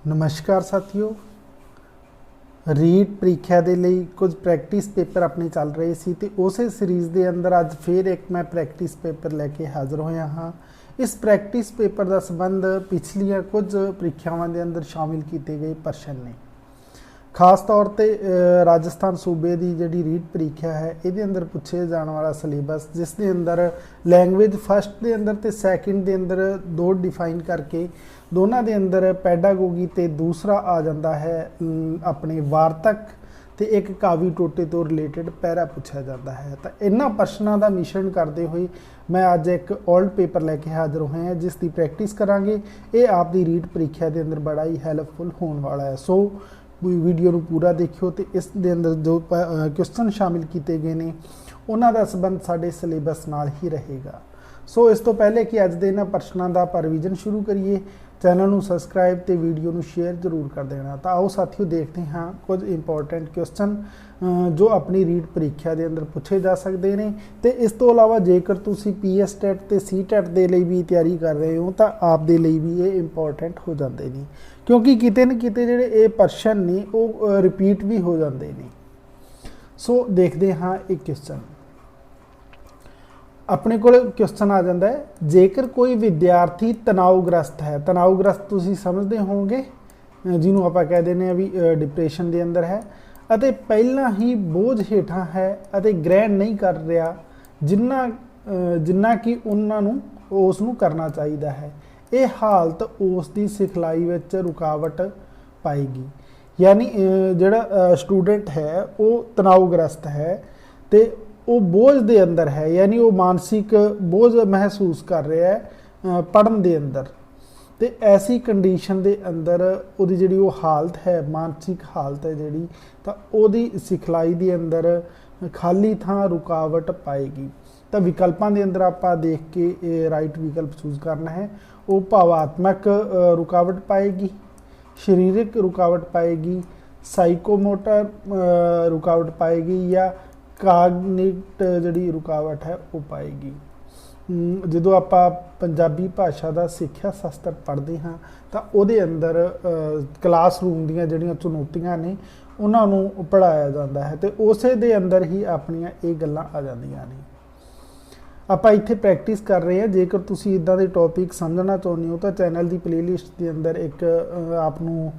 नमस्कार साथियों। रीट ਪ੍ਰੀਖਿਆ ਦੇ ਲਈ ਕੁਝ ਪ੍ਰੈਕਟਿਸ ਪੇਪਰ ਆਪਣੇ ਚੱਲ ਰਹੇ ਸੀ ਤੇ ਉਸੇ ਸੀਰੀਜ਼ ਦੇ ਅੰਦਰ ਅੱਜ ਫਿਰ ਇੱਕ ਮੈਂ ਪ੍ਰੈਕਟਿਸ ਪੇਪਰ ਲੈ ਕੇ ਹਾਜ਼ਰ ਹੋਇਆ ਹਾਂ। ਇਸ ਪ੍ਰੈਕਟਿਸ ਪੇਪਰ ਦਾ ਸੰਬੰਧ ਪਿਛਲੀਆਂ ਕੁਝ ਪ੍ਰੀਖਿਆਵਾਂ ਦੇ ਅੰਦਰ ਸ਼ਾਮਿਲ ਕੀਤੇ ਗਏ ਪ੍ਰਸ਼ਨ ਨੇ। ਖਾਸ ਤੌਰ ਤੇ ਰਾਜਸਥਾਨ ਸੂਬੇ ਦੀ ਜਿਹੜੀ ਰੀਟ ਪ੍ਰੀਖਿਆ ਹੈ ਇਹਦੇ ਅੰਦਰ ਪੁੱਛੇ ਜਾਣ ਵਾਲਾ ਸਿਲੇਬਸ, ਜਿਸ ਦੇ ਅੰਦਰ ਲੈਂਗੁਏਜ ਫਸਟ ਦੇ ਅੰਦਰ ਤੇ ਸੈਕਿੰਡ ਦੇ ਅੰਦਰ ਦੋ ਡਿਫਾइन करके दोनों के अंदर पैडागोगी तो दूसरा आ जाता है अपने वार्तक तो एक काव्य टोटे तो रिलेटेड पैरा पूछा जाता है। तो इन्होंने प्रश्नों का मिश्रण करते हुए मैं अज एक ओल्ड पेपर लैके हाजिर होए हैं जिसकी प्रैक्टिस करांगे। ये आपकी रीट परीक्षा के अंदर बड़ा ही हैल्पफुल होने वाला है। सो वीडियो को पूरा देखियो तो इस दे अंदर जो क्वेश्चन शामिल किए गए हैं उन्हों का संबंध साडे सिलेबस नाल ही रहेगा। सो इस तो पहले कि अज के इन्होंने प्रश्नों का पर रिवीजन शुरू करिए, चैनल को सबसक्राइब तो वीडियो को शेयर जरूर कर देना। तो आओ साथियों देखते हैं कुछ इंपॉर्टेंट क्वेश्चन जो अपनी रीट परीक्षा के अंदर पूछे जा सकते हैं। तो इस तो इलावा जेकर तुसी PS टैट तो C टैट के लिए भी तैयारी कर रहे हो तो आप दे लिए भी ये इंपॉर्टेंट हो जाते हैं, क्योंकि किते न किते जिहड़े ये प्रश्न ने वो रिपीट भी हो जाते हैं। सो देखते हाँ एक क्वेश्चन अपने को क्वेश्चन आ जाता है, जेकर कोई विद्यार्थी तनावग्रस्त है, तनावग्रस्त तुसी समझते होंगे जिन्होंने आप कह देने भी डिप्रेशन के अंदर है अते पहला ही बोझ हेठा है अते ग्रहण नहीं कर रहा जिन्ना जिन्ना कि उन्होंने उसनू करना चाहिए है। ये हालत उसकी सिखलाई विच रुकावट पाएगी। यानी जिहड़ा स्टूडेंट है वो तनावग्रस्त है तो वो बोझ दे अंदर है, यानी वो मानसिक बोझ महसूस कर रहा है पढ़न दे अंदर। तो ऐसी कंडीशन दे अंदर उहदी जिहड़ी वो हालत है, मानसिक हालत है जिहड़ी, तो उहदी सिखलाई दे अंदर खाली थां रुकावट पाएगी। तो विकल्पों के अंदर आप देख के राइट विकल्प चूज करना है। वो भावात्मक रुकावट पाएगी, शारीरिक रुकावट पाएगी, साइकोमोटर रुकावट पाएगी या कागनिट जिहड़ी रुकावट है वो पाएगी। जो आप पंजाबी भाषा का सिक्ख्या शास्त्र पढ़ते हाँ तो उहदे अंदर क्लासरूम दीयां जिहड़ियां चुनौतियां ने उन्होंने पढ़ाया जाता है तो उस दे अंदर ही अपनियां ये गल्लां आ जांदियां ने। आप इत्थे प्रैक्टिस कर रहे हैं। जेकर तुसीं इदां दे टॉपिक समझना चाहुंदे हो तो चैनल की प्लेलिस्ट के अंदर एक आपनूं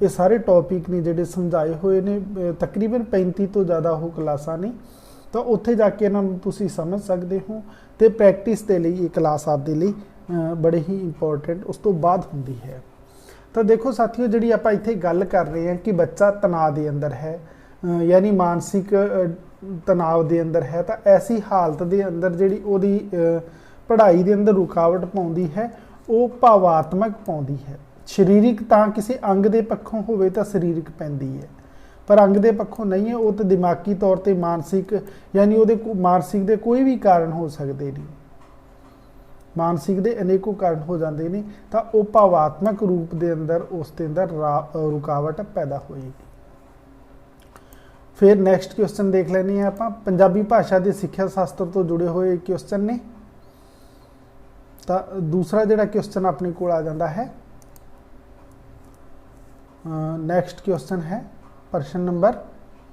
ये सारे टॉपिक ने जिहड़े समझाए हुए ने, तकरीबन 35 तो ज़्यादा वो क्लासां ने, तो उत्थे जाके इन्हां तुसीं समझ सकते हो। तो प्रैक्टिस के लिए ये क्लास आपके लिए बड़े ही इंपॉर्टेंट उस तो बाद होंदी है। तो देखो साथियों जिहड़ी आपां इत्थे गल कर रहे हैं कि बच्चा तनाव के अंदर है, यानी मानसिक तनाव के अंदर है, तो ऐसी हालत के अंदर जिहड़ी उहदी पढ़ाई के अंदर रुकावट पाउंदी है वो भावात्मक पाउंदी है। शरीरिक तो किसी अंग के पक्षों होवे तो शरीरिक पैंदी है, पर अंग के पक्षों नहीं है, वो तो दिमागी तौर पर मानसिक, यानी वो मानसिक के कोई भी कारण हो सकते नहीं, मानसिक के अनेकों कारण हो जाते हैं। तो वो भावात्मक रूप के अंदर उसके अंदर रुकावट पैदा होएगी। फिर नैक्सट क्वेश्चन देख लेने हैं आप। पंजाबी भाषा के सिक्ख्या शास्त्र तो जुड़े हुए क्वेश्चन ने। तो दूसरा जिहड़ा क्वेश्चन अपने को आ जाता है, नैक्सट क्वेश्चन है प्रश्न नंबर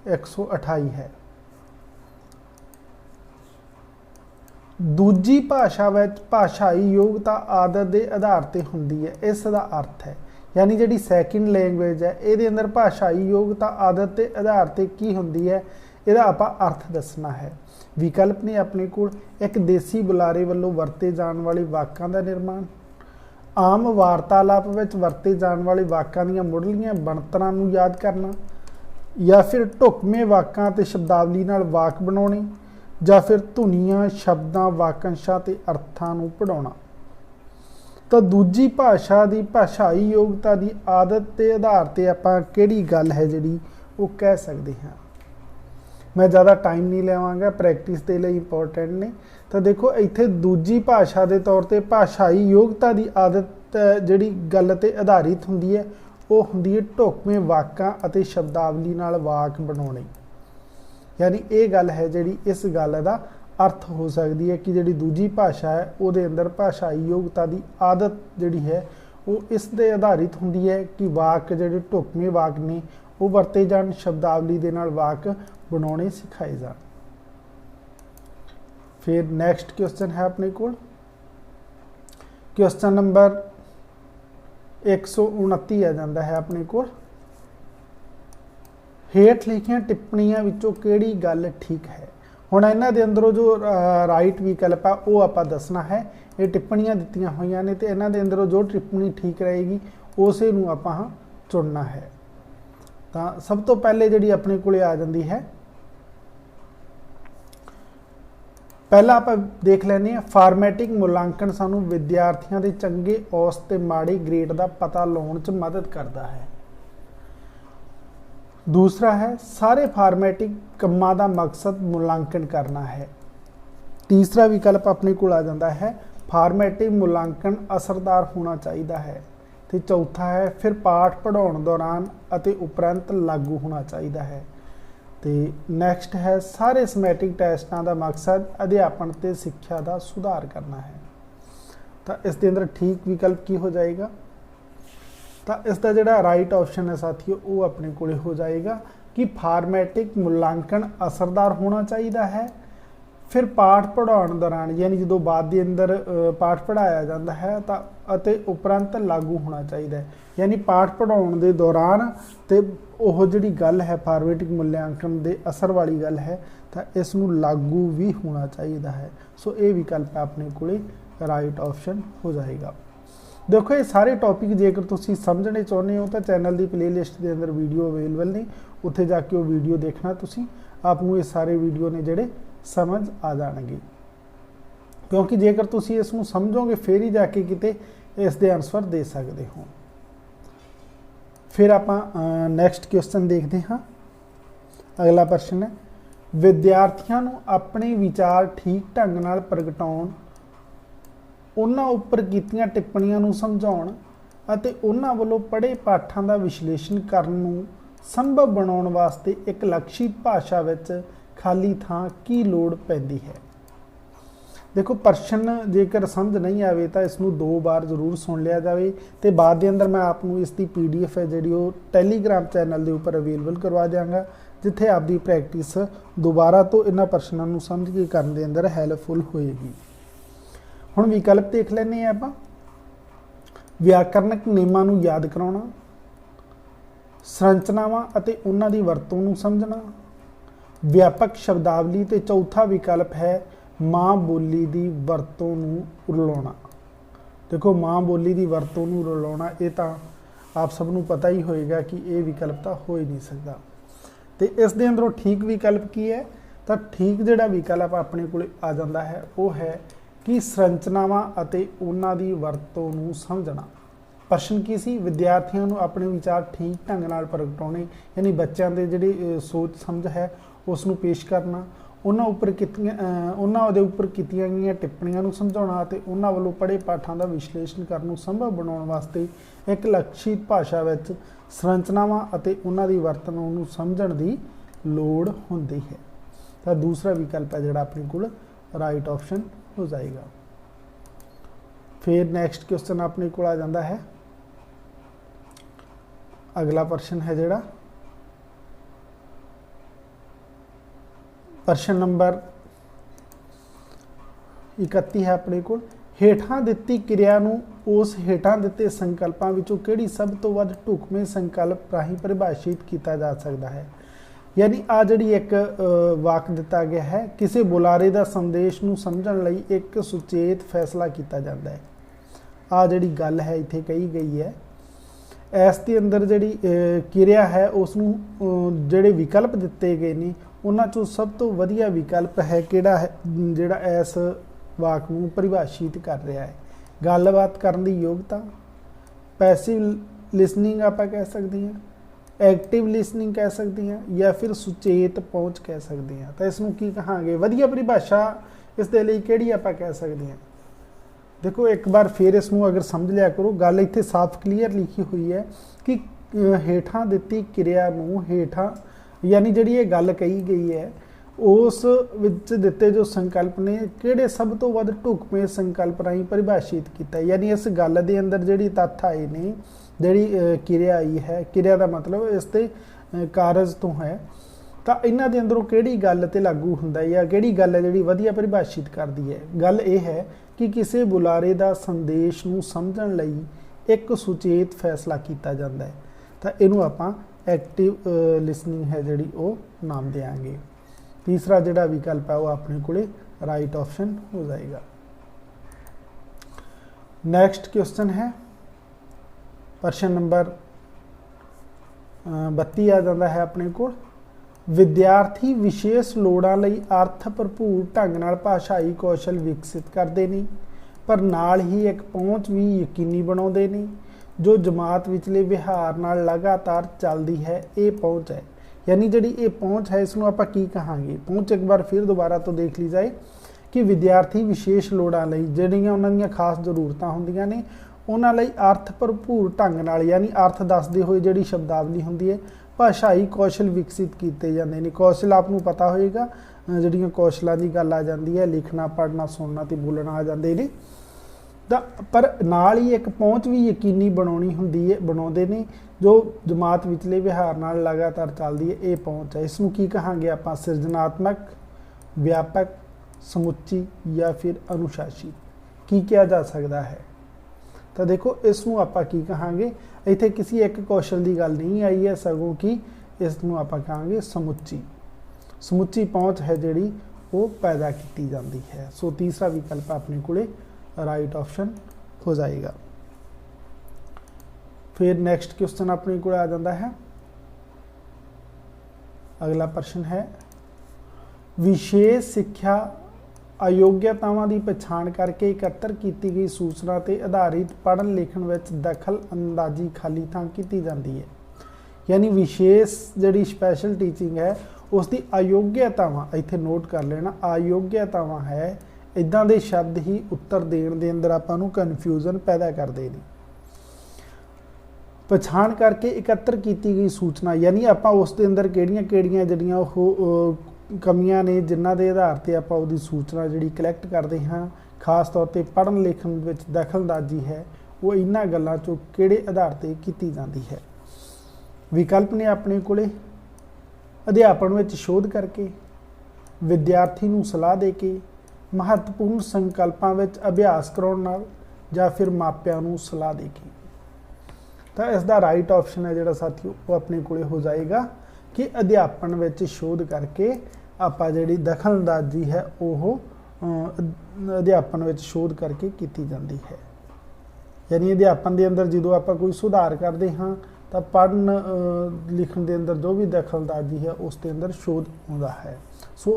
128 है। दूजी भाषा विच भाषाई योग्यता आदत के आधार पर होंदी है, इसका अर्थ है, यानी जिहड़ी सैकेंड लैंगुएज है ये अंदर भाषाई योग्यता आदत के आधार पर की होंदी है, इहदा आपां अर्थ दसना है। विकल्प ने अपने को एक देसी बुलारे वालों वरते जाने वाले वाकां का निर्माण, आम वार्तालाप विच वरते जाने वाले वाकां दीयां मुढ़लियां बनतरां नूं याद करना, या फिर ढुकवें वाकां ते शब्दावली नाल वाक बनाउणे, या फिर धुनियां शब्दां वाकंशां ते अर्थां नूं पढ़ाउणा। तो दूजी भाषा की भाषाई योग्यता की आदत के आधार पर आपां किहड़ी गल है जिहड़ी वो कह सकते हैं। मैं ज़्यादा टाइम नहीं लेवांगा, प्रैक्टिस के लिए इंपॉर्टेंट ने। तो देखो इत्थे दूजी भाषा के तौर पर भाषाई योग्यता की आदत जिहड़ी गल ते आधारित होंदी है वो होंदी है ढुकवें वाकां अते शब्दावली नाल वाक बनाउणे। यानी ये गल है जिहड़ी इस गल का अर्थ हो सकती है कि जिहड़ी दूजी भाषा है वो अंदर भाषाई योग्यता की आदत जिहड़ी है वो इस दे आधारित हुंदी है कि वाक जिहड़े ढुकवें वाक ने वो वरते जाण, शब्दावली दे नाल वाक बनाने सिखाए जाण। फिर नैक्सट क्वेश्चन है अपने कोल क्वेश्चन नंबर 129 आ जाता है अपने कोल। हेठ लिखियां टिप्पणियां विचों किहड़ी गल ठीक है। हुण इन्हां दे अंदरों जो राइट विकल्प आ वो आपां दसना है। ये टिप्पणियां दित्तियां होईयां ने ते इन्हां दे अंदरों जो टिप्पणी ठीक रहेगी उसे नूं आपां चुनना है। तां सब तो पहले जिहड़ी अपने कोले आ जांदी है, पहला आप देख लैने आ फार्मैटिक मुलांकन सानू विद्यार्थियों के चंगे औसत ते माड़े ग्रेड का पता लाने च मदद करता है। दूसरा है सारे फार्मैटिक कम्मां दा मकसद मुलांकन करना है। तीसरा विकल्प अपने को आ जाता है फार्मैटिक मुलांकन असरदार होना चाहिए है। तो चौथा है फिर पाठ पढ़ाने दौरान अते उपरंत लागू होना चाहिए है। तो नैक्सट है सारे समैटिक टैसटां का मकसद अध्यापन ते सिक्ख्या का सुधार करना है। तो इस दे अंदर ठीक विकल्प की हो जाएगा। तो इसका जिहड़ा राइट ऑप्शन है साथियों वो अपने कोले हो जाएगा कि फार्मैटिक मुलांकन असरदार होना चाहिए है। फिर पाठ पढ़ाने दौरान यानी जो बाद के अंदर पाठ पढ़ाया जाता है तो अते उपरंत लागू होना चाहिए है। यानी पाठ पढ़ाने के दौरान तो वह जी गल है फार्मैटिक मूल्यांकन के असर वाली गल है तो इसनूं लागू भी होना चाहिए है। सो ये विकल्प अपने कोले राइट ऑप्शन हो जाएगा। देखो ये सारे टॉपिक जेकर तुसीं समझने चाहुंदे हो तो चैनल की प्लेलिस्ट के अंदर वीडियो अवेलेबल ने, उत्थे जाके वो वीडियो देखना तुसीं आपनूं ये सारे वीडियो ने जिहड़े समझ आ जाएंगे। क्योंकि जेकर तुसीं इसनूं समझोगे फिर ही जाके किते इस दे आंसर दे सकते हो। फिर आपां नैक्सट क्वेश्चन देखते हाँ। अगला प्रश्न है विद्यार्थियों नूं अपने विचार ठीक ढंग नाल प्रगटाउण, उन्हां उपर कीतियां टिप्पणियां नूं समझाउण अते उन्हां वल्लों पढ़े पाठां दा विश्लेषण करन नूं संभव बनाउण वास्ते एक लक्षित भाषा विच खाली थां की लोड़ पैंदी है। देखो प्रश्न जेकर समझ नहीं आवे तो इसनूं 2 बार जरूर सुन लिया जाए तो बाद के अंदर मैं आपनूं इसकी PDF है जी वो टैलीग्राम चैनल के उपर अवेलेबल करवा देंगा, जिथे आपकी प्रैक्टिस दोबारा तो इन्हां प्रश्नों नूं समझ के करने के अंदर हैल्पफुल होएगी। हुण विकल्प देख लैने आपां व्याकरणक नियमां नूं याद कराउणा, संरचनावां अते उन्हां दी वरतों नूं समझना, व्यापक शब्दावली ते चौथा विकल्प है माँ बोली की वरतों नूं रुलाउणा। देखो माँ बोली की वरतों नूं रुलाउणा ये तो आप सबनों पता ही होएगा कि ये विकल्प तो हो ही नहीं सकता। तो इस दे अंदरों ठीक विकल्प की है तो ठीक जिहड़ा विकल्प अपने कोल आ जाता है वो है कि संरचनावां अते उन्हां दी वरतों नूं समझना। प्रश्न की सी विद्यार्थियों नूं अपने विचार ठीक ढंग नाल प्रगटाउणे यानी बच्चों के जिहड़ी सोच समझ है उसनूं पेश करना, उन्हां उपर कीतियां गईयां टिप्पणियां नूं समझाउणा ते उन्हां वल्लों पढ़े पाठां दा विश्लेषण करन नूं संभव बनाउण वास्ते एक लक्षित भाषा विच संरचनावां अते उन्हां दी वरतों नूं समझण दी लोड़ हुंदी है। तो दूसरा विकल्प है जिहड़ा अपने कोल राइट ऑप्शन हो जाएगा। फिर नैक्सट क्वेश्चन अपने कोल आ जाता है। अगला प्रश्न है जिहड़ा प्रश्न नंबर 31 है अपने को हेठां दित्ती क्रिया नूं उस हेठां दित्ते संकल्पां विचों किहड़ी सब तो वध ढुकवें संकल्प राहीं परिभाषित किया जा सकता है। यानी आ जिहड़ी एक वाक दिता गया है किसी बुलारे का संदेश नूं समझण लई एक सुचेत फैसला किया जाता है। आ जिहड़ी गल है इत्थे कही गई है इस दे अंदर जिहड़ी क्रिया है उसनूं जिहड़े विकल्प दिते गए ने उन्हां चों सब तो वधिया विकल्प है किहड़ा है जिहड़ा इस वाक नूं परिभाषित कर रहा है। गलबात करन दी योग्यता, पैसिव लिसनिंग आप कह सकते हैं, एक्टिव लिसनिंग कह सकते हैं या फिर सुचेत पहुँच कह सकते हैं। तो इसनूं की कहांगे वधिया परिभाषा इस दे लई किहड़ी आप कह सकते हैं। देखो एक बार फिर इसनूं अगर समझ लिया करो गल इत्थे साफ क्लीयर लिखी हुई है कि हेठां दित्ती क्रिया नूं हेठां यानी जिहड़ी ये गल कही गई है उस विच दिते जो संकल्प ने किहड़े सब तो वध ढुकवें संकल्प राहीं परिभाषित किया। यानी इस गल दे अंदर जिहड़ी तत्थ आए ने, जिहड़ी किरिया आई है, किरिया का मतलब इस ते कारज तो है, तो इन्हां दे अंदरों किहड़ी गल ते लागू हुंदा है या किहड़ी गल है जिहड़ी वधिया परिभाषित करदी है। गल यह है कि किसी बुलारे का संदेश नूं समझण लई एक सुचेत फैसला किया जाता है, तो इनू आपां एक्टिव लिसनिंग है जिहड़ी वो नाम देंगे। तीसरा जिहड़ा विकल्प है वो अपने कोले राइट ऑप्शन हो जाएगा। नेक्स्ट क्वेश्चन है प्रश्न नंबर 32 आ जाता है अपने को। विद्यार्थी विशेष लोड़ां लई अर्थ भरपूर ढंग नाल भाषाई कौशल विकसित करते नहीं, पर नाल ही एक पहुँच भी यकीनी बनाते नहीं जो जमात विचले विहार नाल लगातार चलती है। ये पहुँच है, यानी जिहड़ी ये पहुँच है इसनूं आपां की कहांगे। पहुँच एक बार फिर दोबारा तो देख ली जाए कि विद्यार्थी विशेष लोड़ां लई जिहड़ियां उन्हां दीयां खास जरूरतां हुंदियां ने उन्हां लई अर्थ भरपूर ढंग नाल यानी अर्थ दसदे होए जिहड़ी शब्दावली हुंदी है भाषाई कौशल विकसित किए जाते हैं। कौशल आपनूं पता होएगा जिहड़ियां कौशलां की गल आ जाती है, लिखना पढ़ना सुनना ते बोलना आ जाते हैं, पर नाल ही एक पहुँच भी यकीनी बनाउणी हुंदी है, बनाउंदे ने जो जमात विचले विहार नाल लगातार चलदी है। ये पहुँच है, इसनूं की कहांगे आपां सिरजनात्मक, व्यापक, समुच्ची या फिर अनुशासित की किया जा सकता है। तो देखो इसनूं आपां की कहांगे, इत्थे किसी एक कौशल की गल नहीं आई है, सगों कि इसनूं आपां कहांगे समुच्ची। समुच्ची पहुँच है जिहड़ी वो पैदा की जाती है। सो तीसरा विकल्प अपने कोले राइट ऑप्शन हो जाएगा। फिर नेक्स्ट क्वेश्चन अपने को आ जाता है। अगला प्रश्न है विशेष शिक्षा अयोग्यतावां की पछाण करके एकत्र की गई सूचना ते आधारित पढ़न लिखण विच दखल अंदाजी खाली थां की जाती है। यानी विशेष जिहड़ी स्पैशल टीचिंग है उसकी अयोग्यतावां इत्थे नोट कर लेना, अयोग्यतावां है इदां दे शब्द ही उत्तर देण दे अंदर आपां नूं कन्फ्यूजन पैदा करदे ने। पछाण करके एकत्र की गई सूचना यानी आपां उस दे अंदर किहड़ियां जिहड़ियां ओह कमियां ने जिन्हां दे आधार ते आपां उहदी सूचना जिहड़ी कलैक्ट करदे हां। खास तौर ते पढ़न लिखण विच दखलअंदाजी है वो इन्हां गल्लां चों किहड़े आधार ते कीती जांदी है। विकल्प ने अपने कोले अध्यापन विच शोध करके, विद्यार्थी नूं सलाह दे के, महत्वपूर्ण संकल्पां विच अभ्यास कराउण नाल जां फिर मापिआं नूं सलाह दे के। तो इसका राइट ऑप्शन है जिहड़ा साथियों वो अपने कोले हो जाएगा कि अध्यापन विच शोध करके आपां जिहड़ी दखलअंदाजी है वो अध्यापन विच शोध करके की जाती है। यानी अध्यापन के अंदर जो आपां कोई सुधार करते हाँ तो पढ़न लिखण के अंदर जो भी दखलअंदाजी है उसके अंदर शोध होता है। सो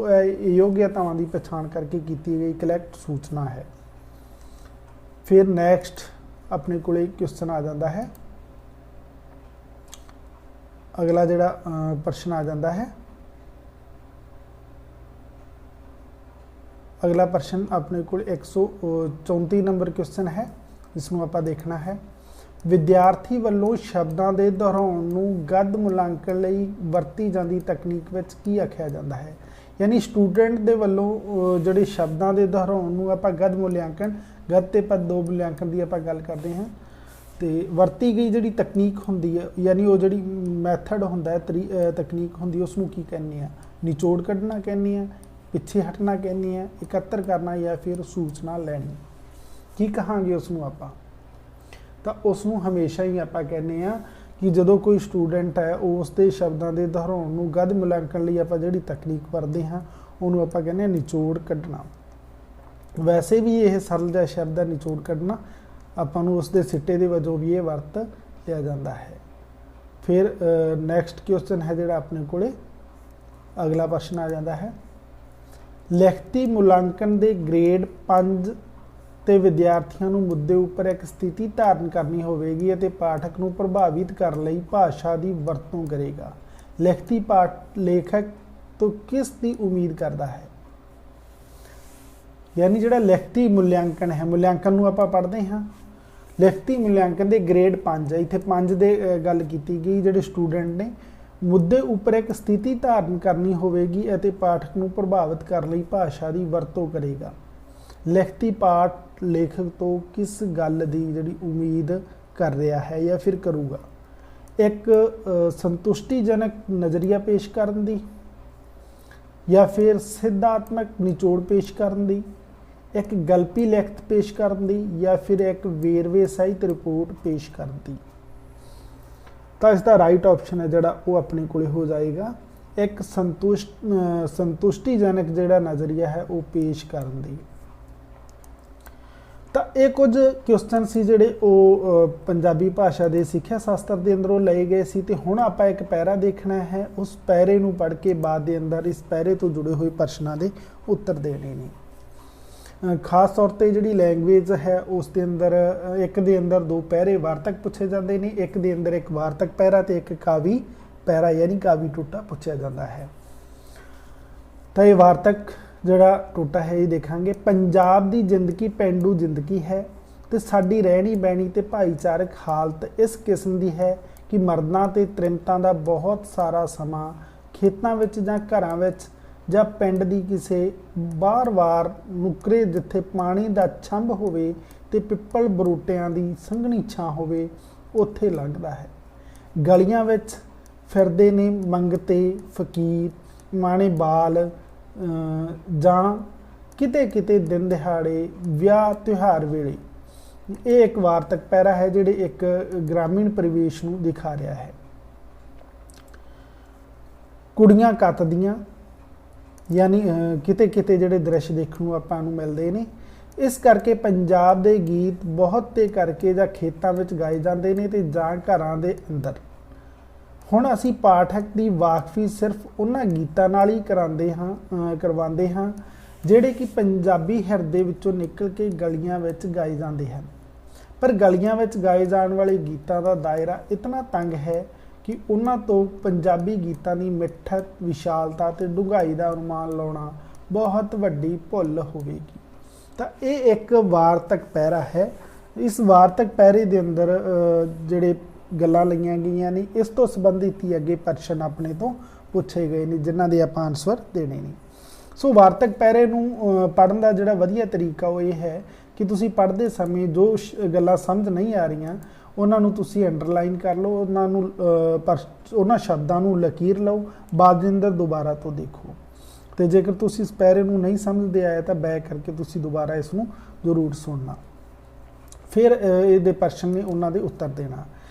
योग्यतावां की पछाण करके की गई कलैक्ट सूचना है। फिर नेक्स्ट अपने कोले क्वेश्चन आ जाता है। अगला जिहड़ा प्रश्न आ जाता है, अगला प्रश्न अपने को 134 नंबर क्वेश्चन है जिसनों आपां देखना है। विद्यार्थी वालों शब्दों के दोहराउण नूं गद मुलांकण लई वरती जाती तकनीक विच की आख्या जाता है। यानी स्टूडेंट दे वालों जिहड़े शब्दों के दोहराउण नूं आपां गद मूल्यांकन, गद ते पद दो मूल्यांकन की आपां गल करते हैं तो वरती गई जिहड़ी तकनीक हुंदी है यानी वो जिहड़ी मैथड हुंदा है तकनीक हुंदी है उसनूं की कहने आ, निचोड़ कढ़ना कहने आ, पिछे हटना कहने आ, एकत्र करना या फिर सूचना लैनी की कहांगे उसनूं आपां। तो उसनूं हमेशा ही आपां कहने आ कि जदों कोई स्टूडेंट है उसके शब्दों के दोहराउण नूं गद मूल्यांकन लई आपां जिहड़ी तकनीक वरतदे हाँ उहनूं आपां कहने निचोड़ कढ़ना। वैसे भी यह सरल जिहा शब्द है निचोड़ कढ़ना, आपां नूं उसके सिट्टे दे वजों भी ये वरत लिया जाता है। फिर नैक्सट क्वेश्चन है जिहड़ा अपने कोले अगला प्रश्न आ जाता है। लिखती मूल्यांकन के ग्रेड 5 ते विद्यार्थियों नूं मुद्दे उपर एक स्थिति धारण करनी होवेगी ते पाठक नूं प्रभावित करने लई भाषा की वरतों करेगा। लिखती पाठ लेखक तो किस दी उम्मीद करता है। यानी जिहड़ा लिखती मूल्यांकन है, मूल्यांकन नूं आपां पढ़दे हाँ, लिखती मूल्यांकन के ग्रेड 5 है, इत्थे 5 दे गल की गई जिहड़े स्टूडेंट ने ਮੁੱਦੇ ਉੱਪਰ ਇੱਕ ਸਥਿਤੀ ਧਾਰਨ ਕਰਨੀ ਹੋਵੇਗੀ ਅਤੇ ਪਾਠਕ ਨੂੰ ਪ੍ਰਭਾਵਿਤ ਕਰਨ ਲਈ ਭਾਸ਼ਾ ਦੀ ਵਰਤੋਂ ਕਰੇਗਾ। ਲਿਖਤੀ ਪਾਠ ਲੇਖਕ ਤੋਂ ਕਿਸ ਗੱਲ ਦੀ ਜਿਹੜੀ ਉਮੀਦ ਕਰ ਰਿਹਾ ਹੈ ਜਾਂ ਫਿਰ ਕਰੂਗਾ? ਇੱਕ ਸੰਤੁਸ਼ਟੀਜਨਕ ਨਜ਼ਰੀਆ ਪੇਸ਼ ਕਰਨ ਦੀ, ਜਾਂ ਫਿਰ ਸਿਧਾਂਤਮਕ ਨਿਚੋੜ ਪੇਸ਼ ਕਰਨ ਦੀ, ਇੱਕ ਗਲਪੀ ਲਿਖਤ ਪੇਸ਼ ਕਰਨ ਦੀ, ਜਾਂ ਫਿਰ ਇੱਕ ਵੇਰਵੇ ਸਾਹਿਤ ਰਿਪੋਰਟ ਪੇਸ਼ ਕਰਨ ਦੀ। ਤਾਂ ਇਸ ਦਾ ਰਾਈਟ ਆਪਸ਼ਨ ਹੈ ਜਿਹੜਾ ਉਹ ਆਪਣੇ ਕੋਲੇ ਹੋ ਜਾਏਗਾ ਇੱਕ ਸੰਤੁਸ਼ਟੀਜਨਕ ਜਿਹੜਾ ਨਜ਼ਰੀਆ ਹੈ ਉਹ ਪੇਸ਼ ਕਰਨ ਦੀ। ਤਾਂ ਇਹ ਕੁਝ ਕੁਐਸਚਨ ਸੀ ਜਿਹੜੇ ਉਹ ਪੰਜਾਬੀ ਭਾਸ਼ਾ ਦੇ ਸਿੱਖਿਆ ਸ਼ਾਸਤਰ ਦੇ ਅੰਦਰੋਂ ਲਏ ਗਏ ਸੀ, ਤੇ ਹੁਣ ਆਪਾਂ ਇੱਕ ਪੈਰਾ ਦੇਖਣਾ ਹੈ। ਉਸ ਪੈਰੇ ਨੂੰ ਪੜ੍ਹ ਕੇ ਬਾਅਦ ਦੇ ਅੰਦਰ ਇਸ ਪੈਰੇ ਤੋਂ ਜੁੜੇ ਹੋਏ ਪ੍ਰਸ਼ਨਾਂ ਦੇ ਉੱਤਰ ਦੇਣੇ ਨੇ। ਖਾਸ ਤੌਰ ਤੇ ਜਿਹੜੀ ਲੈਂਗੁਏਜ ਹੈ ਉਸ ਦੇ ਅੰਦਰ ਇੱਕ ਦੇ ਅੰਦਰ ਦੋ ਪੈਰੇ ਵਾਰਤਕ ਪੁੱਛੇ ਜਾਂਦੇ ਨੇ, ਇੱਕ ਦੇ ਅੰਦਰ ਇੱਕ ਵਾਰਤਕ ਪੈਰਾ ਤੇ ਇੱਕ ਕਾਵੀ ਪੈਰਾ ਯਾਨੀ ਕਾਵੀ ਟੋਟਾ ਪੁੱਛਿਆ ਜਾਂਦਾ ਹੈ। ਤਾਂ ਇਹ ਵਾਰਤਕ ਜਿਹੜਾ ਟੋਟਾ ਹੈ ਇਹ ਦੇਖਾਂਗੇ। ਪੰਜਾਬ ਦੀ ਜ਼ਿੰਦਗੀ ਪੇਂਡੂ ਜ਼ਿੰਦਗੀ ਹੈ ਤੇ ਸਾਡੀ ਰਹਿਣੀ ਬਹਿਣੀ ਤੇ ਭਾਈਚਾਰਕ ਹਾਲਤ ਇਸ ਕਿਸਮ ਦੀ ਹੈ ਕਿ ਮਰਦਾਂ ਤੇ ਤ੍ਰਿਮਤਾਂ ਦਾ ਬਹੁਤ ਸਾਰਾ ਸਮਾਂ ਖੇਤਾਂ ਵਿੱਚ ਜਾਂ ਘਰਾਂ ਵਿੱਚ ਜਾਂ ਪਿੰਡ ਦੀ ਕਿਸੇ ਬਾਰ-ਬਾਰ ਨੁਕਰੇ ਜਿੱਥੇ ਪਾਣੀ ਦਾ ਛੰਭ ਹੋਵੇ ਤੇ ਪਿੱਪਲ ਬਰੂਟਿਆਂ ਦੀ ਸੰਘਣੀ ਛਾਂ ਹੋਵੇ ਉੱਥੇ ਲੰਘਦਾ ਹੈ। ਗਲੀਆਂ ਵਿੱਚ ਫਿਰਦੇ ਨੇ ਮੰਗਤੇ ਫਕੀਰ ਮਾਣੇ ਬਾਲ ਜਾਂ ਕਿਤੇ ਕਿਤੇ ਦਿਨ ਦਿਹਾੜੇ ਵਿਆਹ ਤਿਉਹਾਰ ਵੇਲੇ। ਇਹ ਇੱਕ ਵਾਰਤਕ ਪੈਰਾ ਹੈ ਜਿਹੜੇ ਇੱਕ ਗ੍ਰਾਮੀਣ ਪਰਿਵੇਸ਼ ਨੂੰ ਦਿਖਾ ਰਿਹਾ ਹੈ। ਕੁੜੀਆਂ ਕੱਤਦੀਆਂ ਯਾਨੀ ਕਿਤੇ ਕਿਤੇ ਜਿਹੜੇ ਦ੍ਰਿਸ਼ ਦੇਖਣ ਨੂੰ ਆਪਾਂ ਨੂੰ ਮਿਲਦੇ ਨੇ। ਇਸ ਕਰਕੇ ਪੰਜਾਬ ਦੇ ਗੀਤ ਬਹੁਤੇ ਕਰਕੇ ਜਾਂ ਖੇਤਾਂ ਵਿੱਚ ਗਾਏ ਜਾਂਦੇ ਨੇ ਤੇ ਜਾਂ ਘਰਾਂ ਦੇ ਅੰਦਰ। ਹੁਣ ਅਸੀਂ ਪਾਠਕ ਦੀ ਵਾਕਫੀ ਸਿਰਫ ਉਹਨਾਂ ਗੀਤਾਂ ਨਾਲ ਹੀ ਕਰਵਾਉਂਦੇ ਹਾਂ ਜਿਹੜੇ ਕਿ ਪੰਜਾਬੀ ਹਿਰਦੇ ਵਿੱਚੋਂ ਨਿਕਲ ਕੇ ਗਲੀਆਂ ਵਿੱਚ ਗਾਏ ਜਾਂਦੇ ਹਨ। ਪਰ ਗਲੀਆਂ ਵਿੱਚ ਗਾਏ ਜਾਣ ਵਾਲੇ ਗੀਤਾਂ ਦਾ ਦਾਇਰਾ ਇਤਨਾ ਤੰਗ ਹੈ ਕਿ ਉਹਨਾਂ ਤੋਂ ਪੰਜਾਬੀ ਗੀਤਾਂ ਦੀ ਮਿੱਠਤ, ਵਿਸ਼ਾਲਤਾ ਤੇ ਡੂੰਘਾਈ ਦਾ ਅਨੁਮਾਨ ਲਾਉਣਾ ਬਹੁਤ ਵੱਡੀ ਭੁੱਲ ਹੋਵੇਗੀ। ਤਾਂ ਇਹ ਇੱਕ ਵਾਰਤਕ ਪੈਰਾ ਹੈ। ਇਸ ਵਾਰਤਕ ਪੈਰੇ ਦੇ ਅੰਦਰ ਜਿਹੜੇ ਗੱਲਾਂ ਲਈਆਂ ਗਈਆਂ ਨੇ ਇਸ ਤੋਂ ਸੰਬੰਧਿਤ ਹੀ ਅੱਗੇ ਪ੍ਰਸ਼ਨ ਆਪਣੇ ਤੋਂ ਪੁੱਛੇ ਗਏ ਨੇ ਜਿਨ੍ਹਾਂ ਦੇ ਆਪਾਂ ਆਨਸਰ ਦੇਣੇ ਨੇ। ਸੋ ਵਾਰਤਕ ਪੈਰੇ ਨੂੰ ਪੜ੍ਹਨ ਦਾ ਜਿਹੜਾ ਵਧੀਆ ਤਰੀਕਾ ਉਹ ਇਹ ਹੈ ਕਿ ਤੁਸੀਂ ਪੜ੍ਹਦੇ ਸਮੇਂ ਜੋ ਗੱਲਾਂ ਸਮਝ ਨਹੀਂ ਆ ਰਹੀਆਂ ਉਹਨਾਂ ਨੂੰ ਤੁਸੀਂ ਅੰਡਰਲਾਈਨ ਕਰ ਲਓ, ਉਹਨਾਂ ਸ਼ਬਦਾਂ ਨੂੰ ਲਕੀਰ ਲਓ, ਬਾਅਦ ਦੇ ਅੰਦਰ ਦੁਬਾਰਾ ਤੋਂ ਦੇਖੋ। ਤੇ ਜੇਕਰ ਤੁਸੀਂ ਇਸ ਪੈਰੇ ਨੂੰ ਨਹੀਂ ਸਮਝਦੇ ਆਇਆ ਤਾਂ ਬੈਕ ਕਰਕੇ ਤੁਸੀਂ ਦੁਬਾਰਾ ਇਸ ਨੂੰ ਜ਼ਰੂਰ ਸੁਣਨਾ, ਫਿਰ ਇਹਦੇ ਪ੍ਰਸ਼ਨ ਨੇ ਉਹਨਾਂ ਦੇ ਉੱਤਰ ਦੇਣਾ।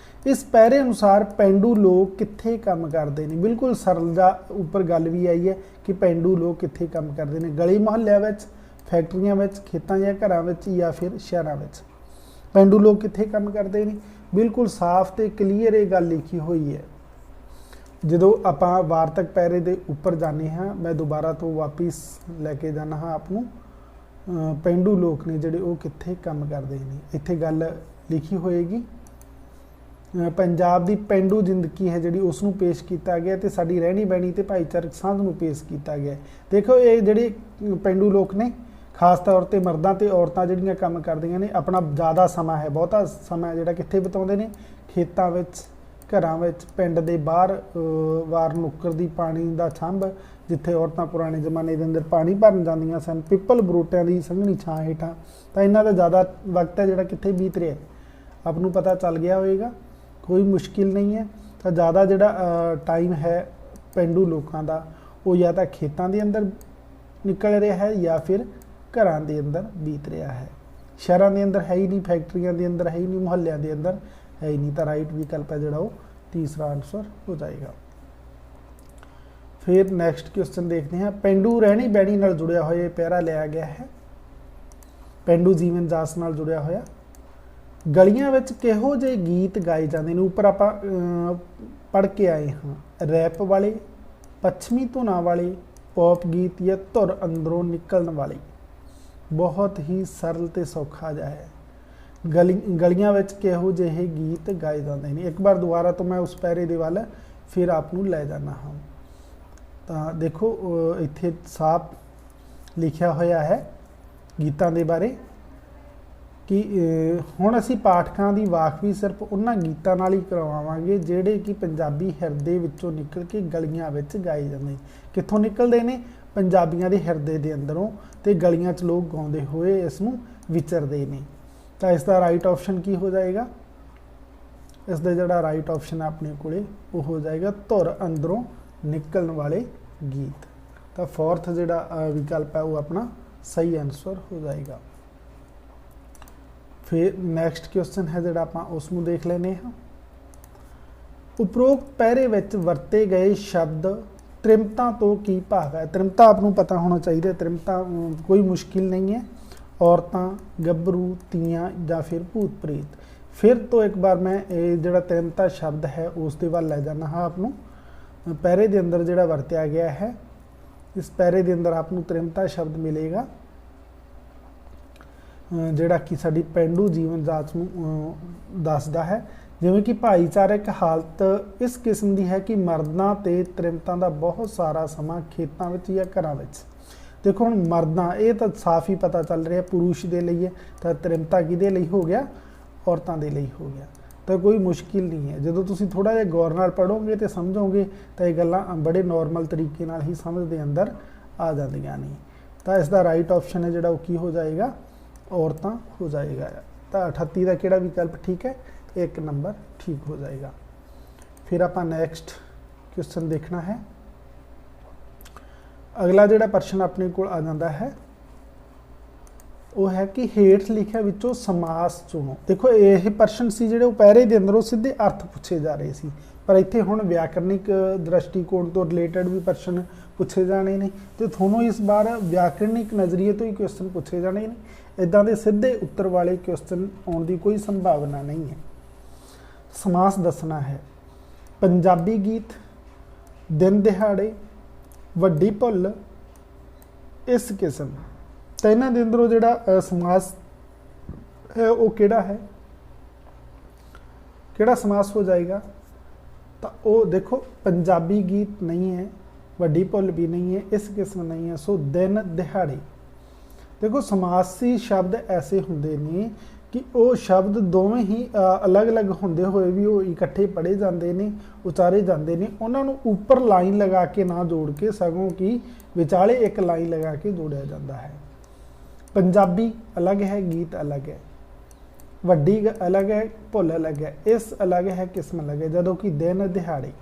ਇਸ ਪੈਰੇ ਅਨੁਸਾਰ ਪੇਂਡੂ ਲੋਕ ਕਿੱਥੇ ਕੰਮ ਕਰਦੇ ਨੇ? ਬਿਲਕੁਲ ਸਰਲ ਦਾ ਉੱਪਰ ਗੱਲ ਵੀ ਆਈ ਹੈ ਕਿ ਪੇਂਡੂ ਲੋਕ ਕਿੱਥੇ ਕੰਮ ਕਰਦੇ ਨੇ। ਗਲੀ ਮੁਹੱਲਿਆਂ ਵਿੱਚ, ਫੈਕਟਰੀਆਂ ਵਿੱਚ, ਖੇਤਾਂ ਜਾਂ ਘਰਾਂ ਵਿੱਚ ਜਾਂ ਫਿਰ ਸ਼ਹਿਰਾਂ ਵਿੱਚ। ਪੇਂਡੂ ਲੋਕ ਕਿੱਥੇ ਕੰਮ ਕਰਦੇ ਨੇ? ਬਿਲਕੁਲ ਸਾਫ਼ ਤੇ ਕਲੀਅਰ ਇਹ ਗੱਲ ਲਿਖੀ ਹੋਈ ਹੈ। ਜਦੋਂ ਆਪਾਂ ਵਾਰਤਕ ਪੈਰੇ ਦੇ ਉੱਪਰ ਜਾਂਦੇ ਹਾਂ, ਮੈਂ ਦੁਬਾਰਾ ਤੋਂ ਵਾਪਿਸ ਲੈ ਕੇ ਜਾਣਾ ਹਾਂ ਆਪ ਨੂੰ। ਪੇਂਡੂ ਲੋਕ ਨੇ ਜਿਹੜੇ ਉਹ ਕਿੱਥੇ ਕੰਮ ਕਰਦੇ ਨੇ, ਇੱਥੇ ਗੱਲ ਲਿਖੀ ਹੋਏਗੀ। ਪੰਜਾਬ ਦੀ ਪੇਂਡੂ ਜ਼ਿੰਦਗੀ ਹੈ ਜਿਹੜੀ ਉਸ ਨੂੰ ਪੇਸ਼ ਕੀਤਾ ਗਿਆ ਤੇ ਸਾਡੀ ਰਹਿਣੀ ਬਹਿਣੀ ਤੇ ਭਾਈਚਾਰਕ ਸਾਂਝ ਨੂੰ ਪੇਸ਼ ਕੀਤਾ ਗਿਆ। ਦੇਖੋ ਇਹ ਜਿਹੜੇ ਪੇਂਡੂ ਲੋਕ ਨੇ ਖਾਸ ਤੌਰ ਤੇ ਮਰਦਾਂ ਤੇ ਔਰਤਾਂ ਜਿਹੜੀਆਂ ਕੰਮ ਕਰਦੀਆਂ ਨੇ ਆਪਣਾ ਜ਼ਿਆਦਾ ਸਮਾਂ ਹੈ, ਬਹੁਤਾ ਸਮਾਂ ਜਿਹੜਾ ਕਿੱਥੇ ਬਿਤਾਉਂਦੇ ਨੇ? ਖੇਤਾਂ ਵਿੱਚ, ਘਰਾਂ ਵਿੱਚ, ਪਿੰਡ ਦੇ ਬਾਹਰ ਵਾਰ ਨੁੱਕਰ ਦੀ ਪਾਣੀ ਦਾ ਛੰਭ ਜਿੱਥੇ ਔਰਤਾਂ ਪੁਰਾਣੇ ਜ਼ਮਾਨੇ ਦੇ ਅੰਦਰ ਪਾਣੀ ਭਰਨ ਜਾਂਦੀਆਂ ਸਨ, ਪਿੱਪਲ ਬਰੂਟਿਆਂ ਦੀ ਸੰਘਣੀ ਛਾਂ ਹੇਠਾਂ। ਤਾਂ ਇਹਨਾਂ ਦਾ ਜ਼ਿਆਦਾ ਵਕਤ ਹੈ ਜਿਹੜਾ ਕਿੱਥੇ ਬੀਤ ਰਿਹਾ ਆਪ ਨੂੰ ਪਤਾ ਚੱਲ ਗਿਆ ਹੋਵੇਗਾ, ਕੋਈ ਮੁਸ਼ਕਿਲ ਨਹੀਂ ਹੈ। ਤਾਂ ਜ਼ਿਆਦਾ ਜਿਹੜਾ ਟਾਈਮ ਹੈ ਪੇਂਡੂ ਲੋਕਾਂ ਦਾ ਉਹ ਜਾਂ ਤਾਂ ਖੇਤਾਂ ਦੇ ਅੰਦਰ ਨਿਕਲ ਰਿਹਾ ਹੈ ਜਾਂ ਫਿਰ ਘਰਾਂ ਦੇ ਅੰਦਰ ਬੀਤ ਰਿਹਾ ਹੈ। ਸ਼ਹਿਰਾਂ ਦੇ ਅੰਦਰ ਹੈ ਹੀ ਨਹੀਂ, ਫੈਕਟਰੀਆਂ ਦੇ ਅੰਦਰ ਹੈ ਹੀ ਨਹੀਂ, ਮੁਹੱਲਿਆਂ ਦੇ ਅੰਦਰ ਹੈ ਹੀ ਨਹੀਂ। ਤਾਂ ਰਾਈਟ ਵਿਕਲਪ ਹੈ ਜਿਹੜਾ ਉਹ ਤੀਸਰਾ ਆਨਸਰ ਹੋ ਜਾਏਗਾ। ਫਿਰ ਨੈਕਸਟ ਕੁਐਸਚਨ ਦੇਖਦੇ ਹਾਂ। ਪੇਂਡੂ ਰਹਿਣੀ ਬਹਿਣੀ ਨਾਲ ਜੁੜਿਆ ਹੋਇਆ ਪੈਰਾ ਲਿਆ ਗਿਆ ਹੈ, ਪੇਂਡੂ ਜੀਵਨ ਜਾਚ ਨਾਲ ਜੁੜਿਆ ਹੋਇਆ। ਗਲੀਆਂ ਵਿੱਚ ਕਿਹੋ ਜਿਹੇ ਗੀਤ ਗਾਏ ਜਾਂਦੇ ਨੇ? ਉੱਪਰ ਆਪਾਂ ਪੜ੍ਹ ਕੇ ਆਏ ਹਾਂ। ਰੈਪ ਵਾਲੇ, ਪੱਛਮੀ ਧੁਨਾਂ ਵਾਲੇ, ਪੌਪ ਗੀਤ ਜਾਂ ਧੁਰ ਅੰਦਰੋਂ ਨਿਕਲਣ ਵਾਲੇ। ਬਹੁਤ ਹੀ ਸਰਲ ਤੇ ਸੌਖਾ ਜਿਹਾ ਹੈ। ਗਲੀਆਂ ਵਿੱਚ ਕਿਹੋ ਜਿਹੇ ਗੀਤ ਗਾਏ ਜਾਂਦੇ ਨੇ? ਇੱਕ ਵਾਰ ਦੁਬਾਰਾ ਤੋਂ ਮੈਂ ਉਸ ਪੈਰੇ ਦੇ ਵੱਲ ਫਿਰ ਆਪ ਨੂੰ ਲੈ ਜਾਣਾ ਹਾਂ। ਤਾਂ ਦੇਖੋ ਇੱਥੇ ਸਾਫ਼ ਲਿਖਿਆ ਹੋਇਆ ਹੈ ਗੀਤਾਂ ਦੇ ਬਾਰੇ। कि ਹੁਣ ਅਸੀਂ ਪਾਠਕਾਂ ਦੀ ਵਾਕ ਵੀ ਸਿਰਫ ਉਹਨਾਂ ਗੀਤਾਂ ਨਾਲ ਹੀ ਕਰਵਾਵਾਂਗੇ ਜਿਹੜੇ ਕਿ ਪੰਜਾਬੀ ਹਿਰਦੇ ਵਿੱਚੋਂ ਨਿਕਲ ਕੇ ਗਲੀਆਂ ਵਿੱਚ ਗਾਏ ਜਾਂਦੇ। ਕਿੱਥੋਂ ਨਿਕਲਦੇ ਨੇ? ਪੰਜਾਬੀਆਂ ਦੇ ਹਿਰਦੇ ਦੇ ਅੰਦਰੋਂ, ਤੇ ਗਲੀਆਂ 'ਚ ਲੋਕ ਗਾਉਂਦੇ ਹੋਏ ਇਸ ਨੂੰ ਵਿਚਰਦੇ ਨੇ। ਤਾਂ ਇਸ ਦਾ ਰਾਈਟ ਆਪਸ਼ਨ ਕੀ ਹੋ ਜਾਏਗਾ? ਇਸ ਦਾ ਜਿਹੜਾ ਰਾਈਟ ਆਪਸ਼ਨ ਆਪਣੇ ਕੋਲੇ ਉਹ ਹੋ ਜਾਏਗਾ ਧੁਰ ਅੰਦਰੋਂ ਨਿਕਲਣ ਵਾਲੇ ਗੀਤ। ਤਾਂ ਫੋਰਥ ਜਿਹੜਾ ਵਿਕਲਪ ਹੈ ਉਹ ਆਪਣਾ ਸਹੀ ਆਨਸਰ ਹੋ ਜਾਏਗਾ। फिर नैक्सट क्वेश्चन है जोड़ा आप उसनों देख लेने हाँ। उपरोक्त पैरे विच वरते गए शब्द त्रिमता तो की भाव है? त्रिमता आपको पता होना चाहिए। त्रिमता कोई मुश्किल नहीं है। औरतां, गभरू, तियां या फिर भूत प्रेत। फिर तो एक बार मैं जोड़ा त्रिमता शब्द है उस दे वाल लै जाना हाँ। आपनों पैरे के अंदर जोड़ा वरत्या गया है, इस पैरे के अंदर आपनों त्रिमता शब्द मिलेगा ਜਿਹੜਾ कि साडी पेंडू जीवन जाच ਨੂੰ ਦੱਸਦਾ है। जिवें कि भाईचारक हालत इस किस्म की है कि मर्दां ते त्रिमतां दा बहुत सारा समा खेतां विच या घरां विच। देखो हुण मर्दां ये तो साफ ही पता चल रहा पुरुष दे लई है, तो त्रिमता किहदे लई हो गया? औरतां दे लई हो गया। तो कोई मुश्किल नहीं है। जदों तुसीं थोड़ा जिहा गौर नाल पढ़ोगे तो समझोगे तो ये गल्लां बड़े नॉर्मल तरीके नाल ही समझ दे अंदर आ जांदियां ने। तो इसका राइट ऑप्शन है जिहड़ा की हो जाएगा? औरतां हो जाएगा। तो 38 का किहड़ा विकल्प ठीक है? 1 नंबर ठीक हो जाएगा। फिर आप नैक्सट क्वेश्चन देखना है। अगला जिहड़ा प्रश्न अपने को आ जाता है वो है कि हेठ लिखिया विचों समास चुनो। देखो यह प्रश्न सी जिहड़े पैरे दे अंदरों सीधे अर्थ पूछे जा रहे सी, पर इत्थे हुण व्याकरणिक दृष्टिकोण तो रिलेटेड भी प्रश्न पूछे जाने ने, तो थोनों इस बार व्याकरणिक नज़रिए तो ही क्वेश्चन पूछे जाने ने। इदां दे सीधे उत्तर वाले क्वेश्चन आने की कोई संभावना नहीं है। समास दसना है। पंजाबी गीत, दिन दिहाड़े, वड्डी भुल, इस किस्म। तो इन्हां दे अंदरों जिहड़ा समास है वो किहड़ा है? किहड़ा समास हो जाएगा? तो वो देखो पंजाबी गीत नहीं है, वड्डी भुल भी नहीं है, इस किस्म नहीं है। सो दिन दिहाड़े। देखो समासी शब्द ऐसे होंगे ने कि वो शब्द दोवें ही अलग अलग होंदे हुए भी वो इकट्ठे पढ़े जाते हैं, उचारे जाते हैं। उन्होंने ऊपर लाइन लगा के ना जोड़ के सगों की विचाले एक लाइन लगा के जोड़िया जाता है। पंजाबी अलग है, गीत अलग है, वड्डी अलग है, भुल अलग है, इस अलग है, किस्म अलग है। जदों कि दिन दिहाड़े,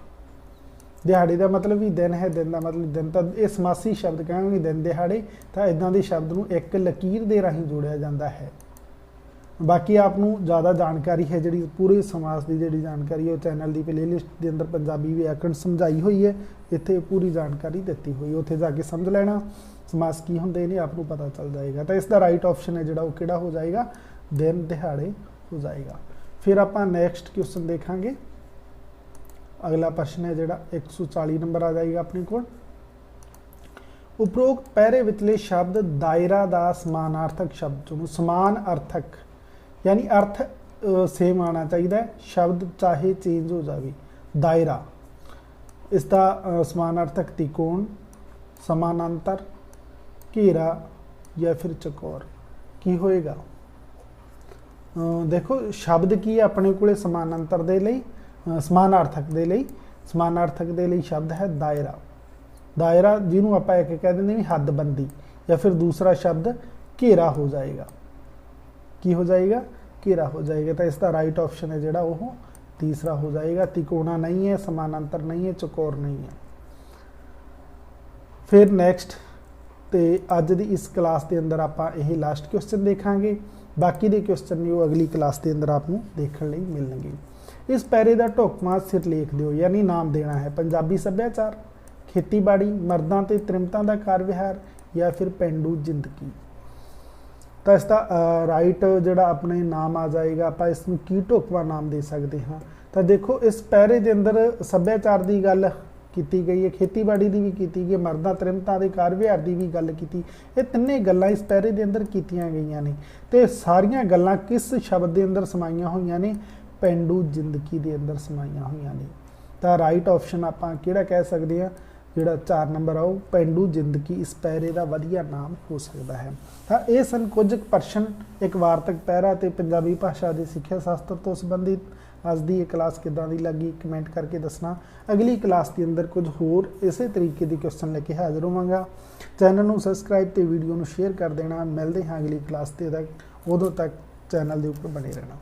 दिहाड़ी का मतलब भी दिन है, दिन का मतलब दिन। तो ये समासी शब्द कहेंगे दिन दिहाड़े। तो इदां दे शब्द नूं एक लकीर दे राहीं जोड़िया जाता है। बाकी आपनूं ज़्यादा जानकारी है जी पूरे समास की जी जानकारी है चैनल की प्लेलिस्ट के अंदर पंजाबी व्याकरण समझाई हुई है। इत्थे पूरी जानकारी दी हुई है, उत्थे जाके समझ लेना समास की होंदे ने, आपनूं पता चल जाएगा। तो इसका राइट ऑप्शन है जिहड़ा वो किहड़ा हो जाएगा? दिन दिहाड़े हो जाएगा। फिर आप नैक्सट क्वेश्चन देखांगे। अगला प्रश्न है जिहड़ा 140 नंबर आ जाएगा अपने को। उपरोक्त पैरे विचले शब्द दायरा दा समानार्थक शब्द चुनो। समान अर्थक यानी अर्थ सेम आना चाहिए, शब्द चाहे चेंज हो जाए। दायरा, इसका समानार्थक त्रिकोण, समानांतर, घेरा या फिर चकोर की होएगा? देखो शब्द की अपने को समानांतर दे लई, समानार्थक दे लई, समानार्थक दे लई शब्द है दायरा। दायरा जिन्होंने आप एक कह देंगे भी हदबंदी, या फिर दूसरा शब्द घेरा हो जाएगा। की हो जाएगा? घेरा हो जाएगा। तो इसका राइट ऑप्शन है जिहड़ा वो तीसरा हो जाएगा। त्रिकोणा नहीं है, समानांतर नहीं है, चकोर नहीं है। फिर नैक्सट तो अज की इस क्लास के अंदर आप यही लास्ट क्वेश्चन देखांगे। बाकी के क्वेश्चन भी वो अगली क्लास के अंदर आपको देखने मिलणगे। इस पैरे का ढुकवां सिरलेख दिओ, यानी नाम देना है पंजाबी सभ्याचार, खेतीबाड़ी, मर्दां ते त्रिमतां दा कार विहार या फिर पेंडू जिंदगी। तो इसका राइट जोड़ा अपने नाम आ जाएगा। आप इसमें की ढुकवा नाम दे सकते हाँ। तो देखो इस पैरे के अंदर सभ्याचार की गल की गई है, खेतीबाड़ी की भी की गई, मर्दां त्रिमतां दे कार विहार की भी गल की। ये तिन्ने गल्लां इस पैरे के अंदर कीतियां गईयां ने। तो सारियां गल्लां किस शब्द के अंदर समाईयां होईयां ने? पेंडू जिंदगी के अंदर समाईयां हुई ने। तो राइट ऑप्शन आप किहड़ा कह सकते हैं? ਜਿਹੜਾ 4 ਨੰਬਰ ਆ ਉਹ ਪੇਂਡੂ ਜ਼ਿੰਦਗੀ ਇਸ ਪੈਰੇ ਦਾ ਵਧੀਆ ਨਾਮ ਹੋ ਸਕਦਾ ਹੈ। ਤਾਂ ਇਹ ਸਨ ਕੁਝ ਪ੍ਰਸ਼ਨ ਇੱਕ ਵਾਰਤਕ ਪੈਰਾ ਤੇ ਪੰਜਾਬੀ ਭਾਸ਼ਾ ਦੇ ਸਿੱਖਿਆ ਸ਼ਾਸਤਰ ਤੋਂ ਸੰਬੰਧਿਤ। ਅੱਜ ਦੀ ਇਹ ਕਲਾਸ ਕਿੱਦਾਂ ਦੀ ਲੱਗੀ ਕਮੈਂਟ ਕਰਕੇ ਦੱਸਣਾ। ਅਗਲੀ ਕਲਾਸ ਦੇ ਅੰਦਰ ਕੁਝ ਹੋਰ ਇਸੇ ਤਰੀਕੇ ਦੀ ਕੁਐਸਚਨ ਲੈ ਕੇ ਹਾਜ਼ਰ ਹੋਵਾਂਗਾ। ਚੈਨਲ ਨੂੰ ਸਬਸਕ੍ਰਾਈਬ ਤੇ ਵੀਡੀਓ ਨੂੰ ਸ਼ੇਅਰ ਕਰ ਦੇਣਾ। ਮਿਲਦੇ ਹਾਂ ਅਗਲੀ ਕਲਾਸ ਤੇ ਤੱਕ, ਉਦੋਂ ਤੱਕ ਚੈਨਲ ਦੇ ਉੱਪਰ ਬਣੇ ਰਹਿਣਾ।